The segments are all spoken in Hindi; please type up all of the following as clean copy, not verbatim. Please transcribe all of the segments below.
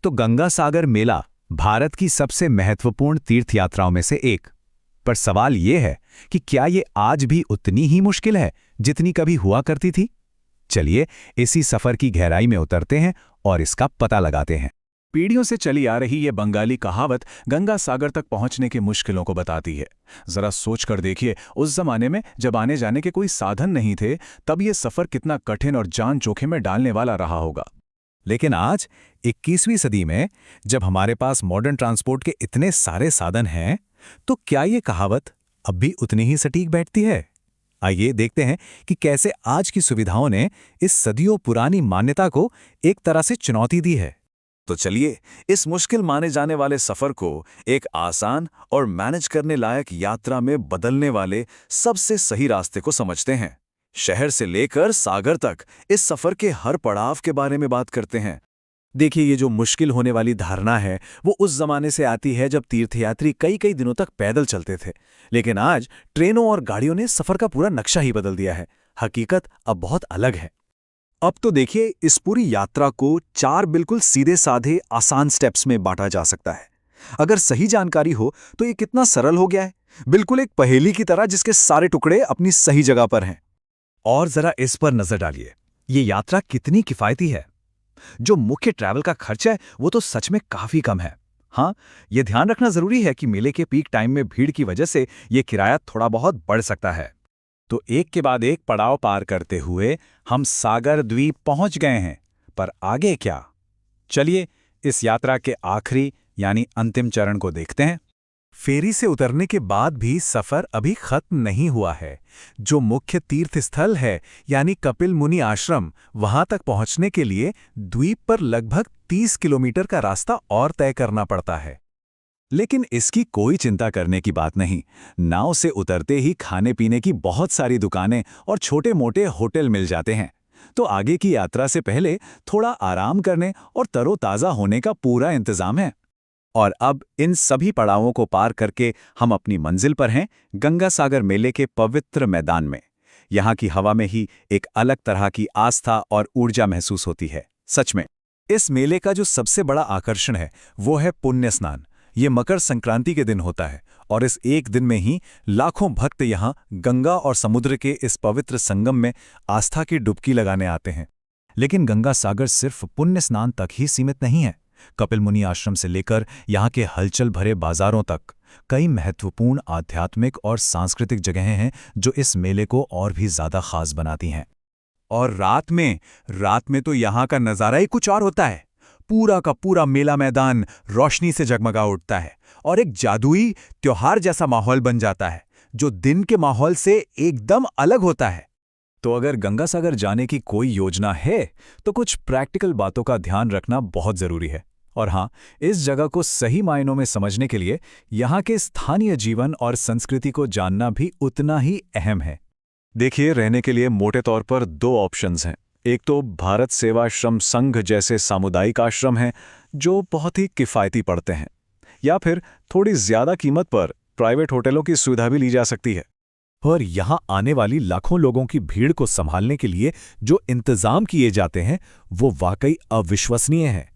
तो गंगा सागर मेला भारत की सबसे महत्वपूर्ण तीर्थ यात्राओं में से एक। पर सवाल ये है कि क्या ये आज भी उतनी ही मुश्किल है जितनी कभी हुआ करती थी? चलिए इसी सफर की गहराई में उतरते हैं और इसका पता लगाते हैं। पीढ़ियों से चली आ रही ये बंगाली कहावत गंगा सागर तक पहुंचने की मुश्किलों को बताती है। जरा सोच कर देखिए, उस जमाने में जब आने जाने के कोई साधन नहीं थे, तब ये सफर कितना कठिन और जान जोखिम में डालने वाला रहा होगा। लेकिन आज 21वीं सदी में जब हमारे पास मॉडर्न ट्रांसपोर्ट के इतने सारे साधन हैं, तो क्या ये कहावत अब भी उतनी ही सटीक बैठती है? आइए देखते हैं कि कैसे आज की सुविधाओं ने इस सदियों पुरानी मान्यता को एक तरह से चुनौती दी है। तो चलिए इस मुश्किल माने जाने वाले सफर को एक आसान और मैनेज करने लायक यात्रा में बदलने वाले सबसे सही रास्ते को समझते हैं। शहर से लेकर सागर तक इस सफर के हर पड़ाव के बारे में बात करते हैं। देखिए, ये जो मुश्किल होने वाली धारणा है वो उस जमाने से आती है जब तीर्थयात्री कई कई दिनों तक पैदल चलते थे। लेकिन आज ट्रेनों और गाड़ियों ने सफर का पूरा नक्शा ही बदल दिया है। हकीकत अब बहुत अलग है। अब तो देखिए, इस पूरी यात्रा को 4 बिल्कुल सीधे साधे आसान स्टेप्स में बांटा जा सकता है। अगर सही जानकारी हो तो ये कितना सरल हो गया है, बिल्कुल एक पहेली की तरह जिसके सारे टुकड़े अपनी सही जगह पर हैं। और जरा इस पर नजर डालिए, ये यात्रा कितनी किफायती है। जो मुख्य ट्रैवल का खर्चा है वो तो सच में काफी कम है। हाँ, ये ध्यान रखना जरूरी है कि मेले के पीक टाइम में भीड़ की वजह से ये किराया थोड़ा बहुत बढ़ सकता है। तो एक के बाद एक पड़ाव पार करते हुए हम सागर द्वीप पहुंच गए हैं। पर आगे क्या? चलिए इस यात्रा के आखिरी यानी अंतिम चरण को देखते हैं। फेरी से उतरने के बाद भी सफर अभी खत्म नहीं हुआ है। जो मुख्य तीर्थ स्थल है यानी कपिल मुनि आश्रम, वहां तक पहुंचने के लिए द्वीप पर लगभग 30 किलोमीटर का रास्ता और तय करना पड़ता है। लेकिन इसकी कोई चिंता करने की बात नहीं। नाव से उतरते ही खाने पीने की बहुत सारी दुकानें और छोटे मोटे होटल मिल जाते हैं। तो आगे की यात्रा से पहले थोड़ा आराम करने और तरोताज़ा होने का पूरा इंतजाम है। और अब इन सभी पड़ावों को पार करके हम अपनी मंजिल पर हैं, गंगा सागर मेले के पवित्र मैदान में। यहाँ की हवा में ही एक अलग तरह की आस्था और ऊर्जा महसूस होती है। सच में इस मेले का जो सबसे बड़ा आकर्षण है वो है पुण्य स्नान। ये मकर संक्रांति के दिन होता है और इस एक दिन में ही लाखों भक्त यहाँ गंगा और समुद्र के इस पवित्र संगम में आस्था की डुबकी लगाने आते हैं। लेकिन गंगा सागर सिर्फ पुण्य स्नान तक ही सीमित नहीं है। कपिल मुनि आश्रम से लेकर यहाँ के हलचल भरे बाजारों तक कई महत्वपूर्ण आध्यात्मिक और सांस्कृतिक जगहें हैं जो इस मेले को और भी ज्यादा खास बनाती हैं। और रात में तो यहाँ का नज़ारा ही कुछ और होता है। पूरा का पूरा मेला मैदान रोशनी से जगमगा उठता है और एक जादुई त्योहार जैसा माहौल बन जाता है जो दिन के माहौल से एकदम अलग होता है। तो अगर गंगा सागर जाने की कोई योजना है तो कुछ प्रैक्टिकल बातों का ध्यान रखना बहुत जरूरी है। और हाँ, इस जगह को सही मायनों में समझने के लिए यहाँ के स्थानीय जीवन और संस्कृति को जानना भी उतना ही अहम है। देखिए, रहने के लिए मोटे तौर पर 2 ऑप्शंस हैं। एक तो भारत सेवाश्रम संघ जैसे सामुदायिक आश्रम हैं जो बहुत ही किफ़ायती पड़ते हैं, या फिर थोड़ी ज़्यादा कीमत पर प्राइवेट होटलों की सुविधा भी ली जा सकती है। पर यहाँ आने वाली लाखों लोगों की भीड़ को संभालने के लिए जो इंतजाम किए जाते हैं वो वाकई अविश्वसनीय है।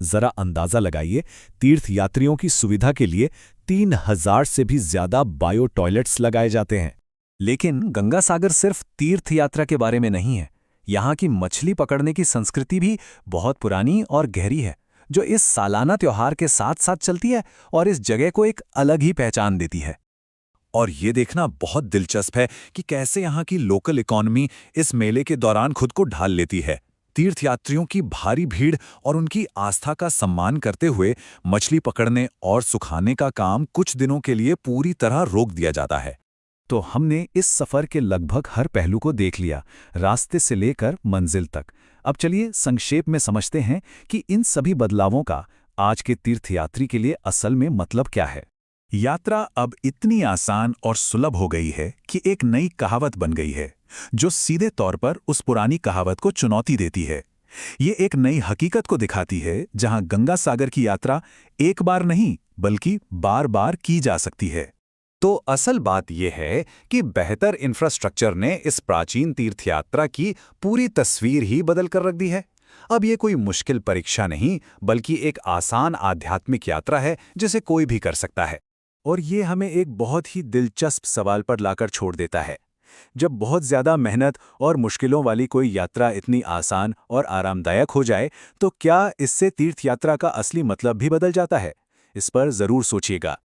जरा अंदाजा लगाइए, तीर्थयात्रियों की सुविधा के लिए 3000 से भी ज्यादा बायो टॉयलेट्स लगाए जाते हैं। लेकिन गंगा सागर सिर्फ तीर्थ यात्रा के बारे में नहीं है। यहाँ की मछली पकड़ने की संस्कृति भी बहुत पुरानी और गहरी है, जो इस सालाना त्योहार के साथ साथ चलती है और इस जगह को एक अलग ही पहचान देती है। और ये देखना बहुत दिलचस्प है कि कैसे यहाँ की लोकल इकोनॉमी इस मेले के दौरान खुद को ढाल लेती है। तीर्थयात्रियों की भारी भीड़ और उनकी आस्था का सम्मान करते हुए मछली पकड़ने और सुखाने का काम कुछ दिनों के लिए पूरी तरह रोक दिया जाता है। तो हमने इस सफर के लगभग हर पहलू को देख लिया, रास्ते से लेकर मंजिल तक। अब चलिए संक्षेप में समझते हैं कि इन सभी बदलावों का आज के तीर्थयात्री के लिए असल में मतलब क्या है। यात्रा अब इतनी आसान और सुलभ हो गई है कि एक नई कहावत बन गई है जो सीधे तौर पर उस पुरानी कहावत को चुनौती देती है। ये एक नई हकीकत को दिखाती है जहां गंगा सागर की यात्रा एक बार नहीं बल्कि बार बार की जा सकती है। तो असल बात यह है कि बेहतर इंफ्रास्ट्रक्चर ने इस प्राचीन तीर्थयात्रा की पूरी तस्वीर ही बदल कर रख दी है। अब ये कोई मुश्किल परीक्षा नहीं, बल्कि एक आसान आध्यात्मिक यात्रा है जिसे कोई भी कर सकता है। और ये हमें एक बहुत ही दिलचस्प सवाल पर लाकर छोड़ देता है। जब बहुत ज़्यादा मेहनत और मुश्किलों वाली कोई यात्रा इतनी आसान और आरामदायक हो जाए, तो क्या इससे तीर्थ यात्रा का असली मतलब भी बदल जाता है? इस पर ज़रूर सोचिएगा।